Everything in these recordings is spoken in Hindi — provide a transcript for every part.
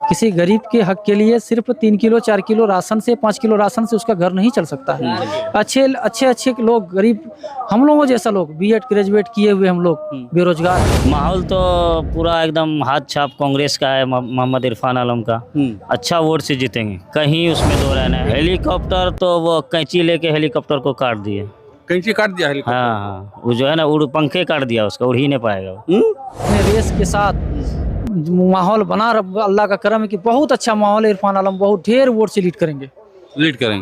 किसी गरीब के हक के लिए सिर्फ 3 किलो 4 किलो राशन से 5 किलो राशन से उसका घर नहीं चल सकता है। अच्छे अच्छे अच्छे लोग, गरीब हम लोगों जैसा लोग, बीएड ग्रेजुएट किए हुए हम लोग बेरोजगार। माहौल तो पूरा एकदम हाथ छाप कांग्रेस का है, मोहम्मद इरफान आलम का। अच्छा वोट से जीतेंगे, कहीं उसमें दो रहना है। हेलीकॉप्टर तो वो कैंची लेके हेलीकॉप्टर को काट दिए, कैंची काट दिया हेलीकॉप्टर। हाँ, वो जो है ना उड़ पंखे काट दिया, उसका उड़ ही नहीं पाएगा वो। अपने देश के साथ माहौल बना, अल्लाह का करम है कि बहुत अच्छा माहौल है। इरफान आलम बहुत ढेर वोट से लीड करेंगे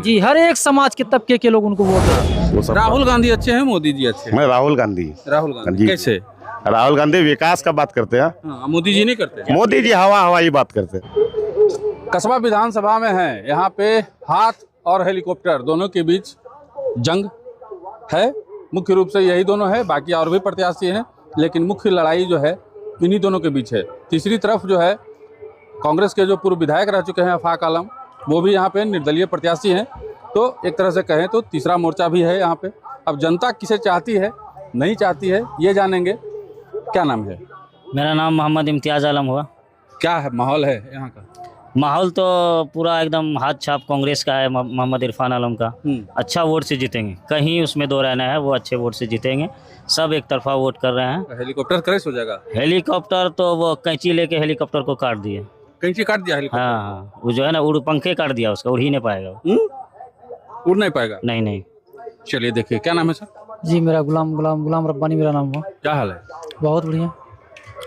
जी। हर एक समाज के तबके के लोग उनको वोट देंगे। राहुल गांधी अच्छे हैं, मोदी जी अच्छे हैं? मैं राहुल गांधी जी। कैसे? राहुल गांधी विकास का बात करते हैं। हाँ, मोदी जी नहीं करते। मोदी जी हवाई बात करते हैं। कस्बा विधानसभा में है, यहाँ पे हाथ और हेलीकॉप्टर दोनों के बीच जंग है। मुख्य रूप से यही दोनों है, बाकी और भी प्रत्याशी हैं, लेकिन मुख्य लड़ाई जो है इन्हीं दोनों के बीच है। तीसरी तरफ जो है कांग्रेस के जो पूर्व विधायक रह चुके हैं आफाक आलम, वो भी यहाँ पे निर्दलीय प्रत्याशी हैं। तो एक तरह से कहें तो तीसरा मोर्चा भी है यहाँ पे। अब जनता किसे चाहती है नहीं चाहती है ये जानेंगे। क्या नाम है? मेरा नाम मोहम्मद इम्तियाज़ आलम हुआ। क्या है माहौल है यहाँ का? माहौल तो पूरा एकदम हाथ छाप कांग्रेस का है, मोहम्मद इरफान आलम का। अच्छा वोट से जीतेंगे, कहीं उसमें दो रहना है, वो अच्छे वोट से जीतेंगे। सब एक तरफा वोट कर रहे हैं। हेलीकॉप्टर क्रैश हो जाएगा? हेलीकॉप्टर तो वो कैंची लेके हेलीकॉप्टर को काट दिए, कैंची काट दिया हेलीकॉप्टर। हाँ, वो जो है ना उड़ पंखे काट दिया, उसका उड़ ही नहीं पाएगा वो। उड़ नहीं पाएगा? नहीं। चलिए देखिए, क्या नाम है सर? जी मेरा गुलाम रब्बानी मेरा नाम हुआ। क्या हाल है? बहुत बढ़िया।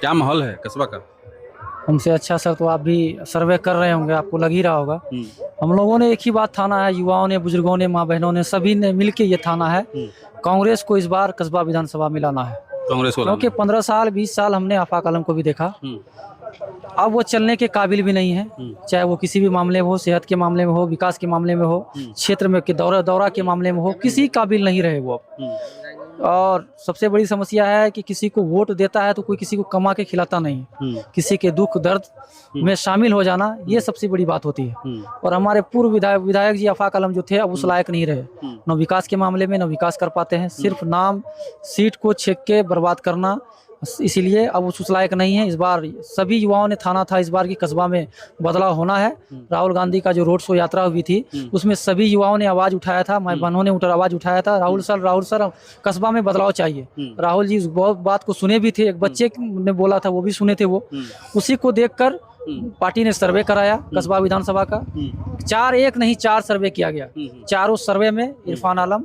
क्या माहौल है कस्बा का? हमसे अच्छा सर तो आप भी सर्वे कर रहे होंगे, आपको लग ही रहा होगा। हम लोगों ने एक ही बात ठाना है, युवाओं ने, बुजुर्गों ने, माँ बहनों ने, सभी ने मिलके ये ठाना है, कांग्रेस को इस बार कस्बा विधानसभा में लाना है। कांग्रेस को क्योंकि 15 साल 20 साल हमने आफाक आलम को भी देखा, अब वो चलने के काबिल भी नहीं है। चाहे वो किसी भी मामले में हो, सेहत के मामले में हो, विकास के मामले में हो, क्षेत्र में के दौरा के मामले में हो, किसी काबिल नहीं रहे वो अब। और सबसे बड़ी समस्या है कि किसी को वोट देता है तो कोई किसी को कमा के खिलाता नहीं। किसी के दुख दर्द में शामिल हो जाना, ये सबसे बड़ी बात होती है। और हमारे पूर्व विधायक जी आफाक आलम जो थे, अब उस लायक नहीं रहे। न विकास के मामले में न विकास कर पाते हैं, सिर्फ नाम सीट को छेक के बर्बाद करना, इसीलिए अब उस लायक नहीं है। इस बार सभी युवाओं ने ठाना था इस बार की कस्बा में बदलाव होना है। राहुल गांधी का जो रोड शो यात्रा हुई थी उसमें सभी युवाओं ने आवाज़ उठाया था, माई बहनों ने आवाज़ उठाया था, राहुल सर कस्बा में बदलाव चाहिए। राहुल जी बहुत बात को सुने भी थे, एक बच्चे ने बोला था वो भी सुने थे। वो उसी को देखकर पार्टी ने सर्वे कराया कस्बा विधानसभा का। 4 सर्वे किया गया। चारों सर्वे में इरफान आलम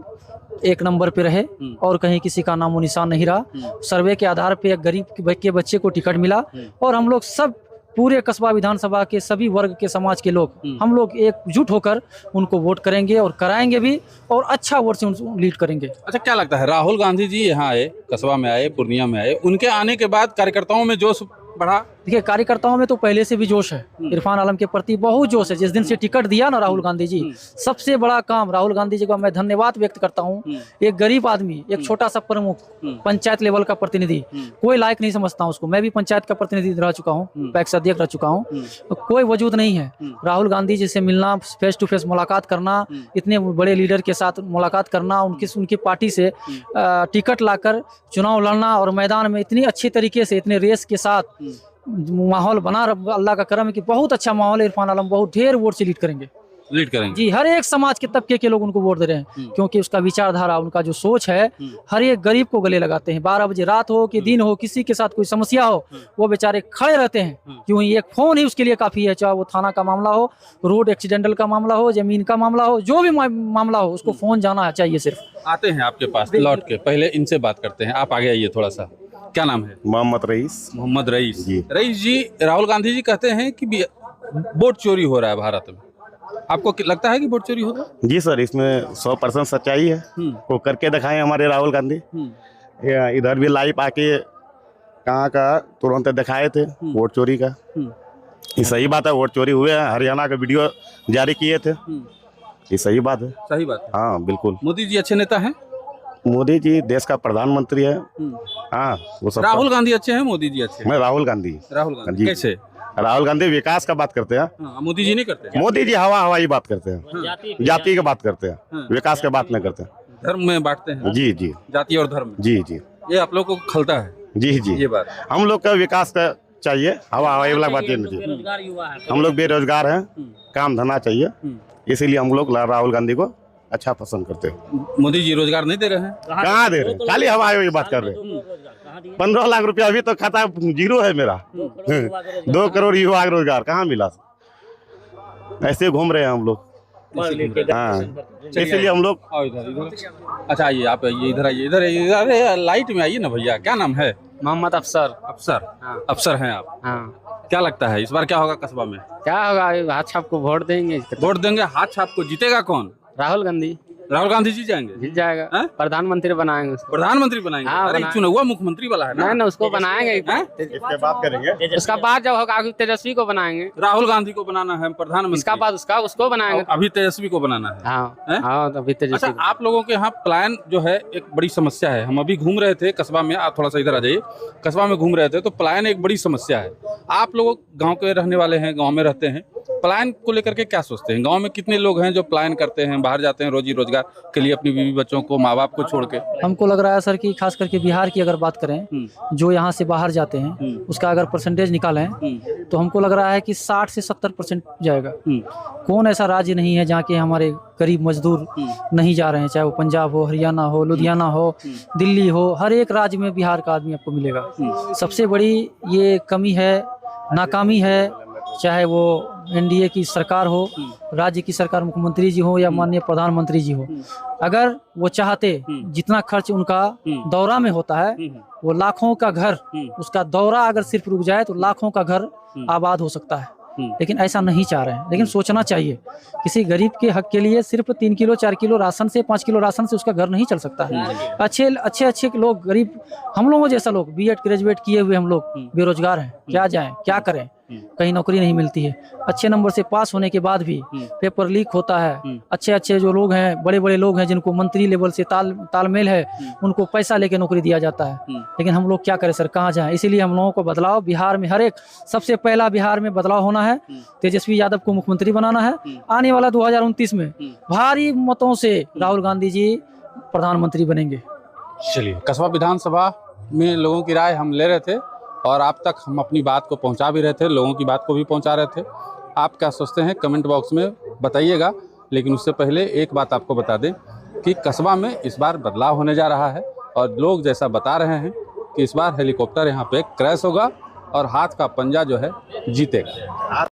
1 नंबर पे रहे और कहीं किसी का नामो निशान नहीं रहा। सर्वे के आधार पे एक गरीब के बच्चे को टिकट मिला और हम लोग सब पूरे कस्बा विधानसभा के सभी वर्ग के समाज के लोग हम लोग एकजुट होकर उनको वोट करेंगे और कराएंगे भी, और अच्छा वोट से उनको लीड करेंगे। अच्छा, क्या लगता है राहुल गांधी जी यहाँ आए, कस्बा में आए, पूर्णिया में आए, उनके आने के बाद कार्यकर्ताओं में जोश बढ़ा? देखिए, कार्यकर्ताओं में तो पहले से भी जोश है, इरफान आलम के प्रति बहुत जोश है। जिस दिन से टिकट दिया ना राहुल गांधी जी, सबसे बड़ा काम राहुल गांधी जी का मैं धन्यवाद व्यक्त करता हूँ। एक गरीब आदमी, एक छोटा सा प्रमुख, पंचायत लेवल का प्रतिनिधि, कोई लायक नहीं समझता हूँ उसको। मैं भी पंचायत का प्रतिनिधि रह चुका हूँ, पैक्स अध्यक्ष रह चुका हूँ, तो कोई वजूद नहीं है। राहुल गांधी जी से मिलना, फेस टू फेस मुलाकात करना, इतने बड़े लीडर के साथ मुलाकात करना, उनकी पार्टी से टिकट लाकर चुनाव लड़ना और मैदान में इतनी अच्छी तरीके से, इतने रेस के साथ माहौल बना, अल्लाह का करम है कि बहुत अच्छा माहौल है। इरफान आलम बहुत ढेर वोट से लीड करेंगे जी। हर एक समाज के तबके के लोग उनको वोट दे रहे हैं, क्योंकि उसका विचारधारा, उनका जो सोच है, हर एक गरीब को गले लगाते हैं। 12 बजे रात हो कि दिन हो, किसी के साथ कोई समस्या हो, वो बेचारे खड़े रहते हैं। क्यों? एक फोन ही उसके लिए काफी है। चाहे वो थाना का मामला हो, रोड एक्सीडेंटल का मामला हो, जमीन का मामला हो, जो भी मामला हो, उसको फोन जाना चाहिए सिर्फ। आते हैं आपके पास लौट के, पहले इनसे बात करते हैं। आप आगे आइए थोड़ा सा। क्या नाम है? मोहम्मद रईस। मोहम्मद रईस जी। रईस जी, राहुल गांधी जी कहते हैं कि वोट चोरी हो रहा है भारत में, आपको लगता है कि वोट चोरी हो रहा है? जी सर, इसमें 100% सच्चाई है। वो करके दिखाए हमारे राहुल गांधी। इधर भी लाइव आके कहाँ का तुरंत दिखाए थे वोट चोरी का। ये सही बात है, वोट चोरी हुए हैं। हरियाणा का वीडियो जारी किए थे, ये सही बात है। सही बात है, हाँ बिल्कुल। मोदी जी अच्छे नेता हैं? मोदी जी देश का प्रधानमंत्री है। हाँ, वो सब। राहुल गांधी अच्छे हैं, मोदी जी अच्छे हैं? मैं राहुल गांधी जी। कैसे? राहुल गांधी विकास का बात करते हैं। हाँ, मोदी जी नहीं करते? मोदी जी हवाई बात करते हैं, जाति की बात करते हैं, विकास की बात नहीं करते। धर्म में बांटते हैं? जी जी। जाति और धर्म? जी जी। ये आप लोग को खलता है? जी जी। ये बात हम लोग का विकास का चाहिए, हवाई वाला बात नहीं चाहिए। बेरोजगार युवा है, हम लोग बेरोजगार हैं, काम धंधा चाहिए, इसीलिए हम लोग राहुल गांधी को अच्छा पसंद करते हैं। मोदी जी रोजगार नहीं दे रहे हैं। कहाँ दे रहे हैं, खाली हवाई की बात कर रहे हैं। 15 लाख रुपया अभी तो खाता जीरो है मेरा। 2 करोड़ युवा रोजगार कहाँ मिला, ऐसे घूम रहे हैं हम लोग। हाँ, इसीलिए हम लोग। आओ इधर इधर। अच्छा आइए, आप आइए, इधर आइए, इधर आइए, अरे लाइट में आइए ना भैया। क्या नाम है? मोहम्मद अफसर। अफसर। अफसर हैं आप। हाँ, क्या लगता है इस बार क्या होगा कस्बा में? क्या होगा, हाथ छाप को वोट देंगे। वोट देंगे, हाथ छाप को। जीतेगा कौन? राहुल गांधी राहुल गांधी जी जाएंगे? जीत जाएगा। हैं? प्रधानमंत्री बनाएंगे उसको। प्रधानमंत्री बनाएंगे? हाँ, अरे बनाएंगे। चुना हुआ मुख्यमंत्री वाला है ना? नहीं ना, उसको बनाएंगे। इसके बाद करेंगे। उसका बाद जब होगा तेजस्वी को बनाएंगे। राहुल गांधी को बनाना है प्रधानमंत्री। इसका बाद उसको बनाएंगे। अभी तेजस्वी को बनाना है। हैं? हाँ, तो अभी तेजस्वी अच्छा, आप लोगों के यहाँ प्लान जो है एक बड़ी समस्या है। हम अभी घूम रहे थे कस्बा में, आप थोड़ा सा इधर आ जाइए। कस्बा में घूम रहे थे तो प्लान एक बड़ी समस्या है। आप लोग गांव के रहने वाले हैं, गांव में रहते हैं, प्लान को लेकर के क्या सोचते हैं? गांव में कितने लोग हैं जो प्लान करते हैं, बाहर जाते हैं रोजी रोजगार के लिए अपनी बीवी बच्चों को, माँ बाप को छोड़ के? हमको लग रहा है सर कि खास करके बिहार की अगर बात करें, जो यहाँ से बाहर जाते हैं उसका अगर परसेंटेज निकालें तो हमको लग रहा है कि 60 से 70% जाएगा। कौन ऐसा राज्य नहीं है जहाँ के हमारे गरीब मजदूर नहीं जा रहे हैं, चाहे वो पंजाब हो, हरियाणा हो, लुधियाना हो, दिल्ली हो, हर एक राज्य में बिहार का आदमी आपको मिलेगा। सबसे बड़ी ये कमी है, नाकामी है, चाहे वो एनडीए की सरकार हो, राज्य की सरकार, मुख्यमंत्री जी हो या माननीय प्रधानमंत्री जी हो। अगर वो चाहते, जितना खर्च उनका दौरा में होता है, वो लाखों का घर, उसका दौरा अगर सिर्फ रुक जाए तो लाखों का घर आबाद हो सकता है। लेकिन ऐसा नहीं चाह रहे हैं। लेकिन सोचना चाहिए, किसी गरीब के हक के लिए सिर्फ 3 किलो 4 किलो राशन से, 5 किलो राशन से उसका घर नहीं चल सकता है। अच्छे लोग, गरीब हम लोगों जैसा लोग, बीएड ग्रेजुएट किए हुए हम लोग बेरोजगार हैं, क्या जाएं, क्या करें, कहीं नौकरी नहीं मिलती है। अच्छे नंबर से पास होने के बाद भी पेपर लीक होता है। अच्छे जो लोग हैं, बड़े बड़े लोग हैं जिनको मंत्री लेवल से तालमेल है, उनको पैसा लेके नौकरी दिया जाता है। लेकिन हम लोग क्या करें सर, कहाँ जाएं? इसीलिए हम लोगों को बदलाव बिहार में, हर एक, सबसे पहला बिहार में बदलाव होना है। तेजस्वी यादव को मुख्यमंत्री बनाना है। आने वाला 2029 में भारी मतों से राहुल गांधी जी प्रधानमंत्री बनेंगे। चलिए, कस्बा विधानसभा में लोगों की राय हम ले रहे थे और आप तक हम अपनी बात को पहुंचा भी रहे थे, लोगों की बात को भी पहुंचा रहे थे। आप क्या सोचते हैं कमेंट बॉक्स में बताइएगा। लेकिन उससे पहले एक बात आपको बता दें कि कस्बा में इस बार बदलाव होने जा रहा है और लोग जैसा बता रहे हैं कि इस बार हेलीकॉप्टर यहाँ पे क्रैश होगा और हाथ का पंजा जो है जीतेगा।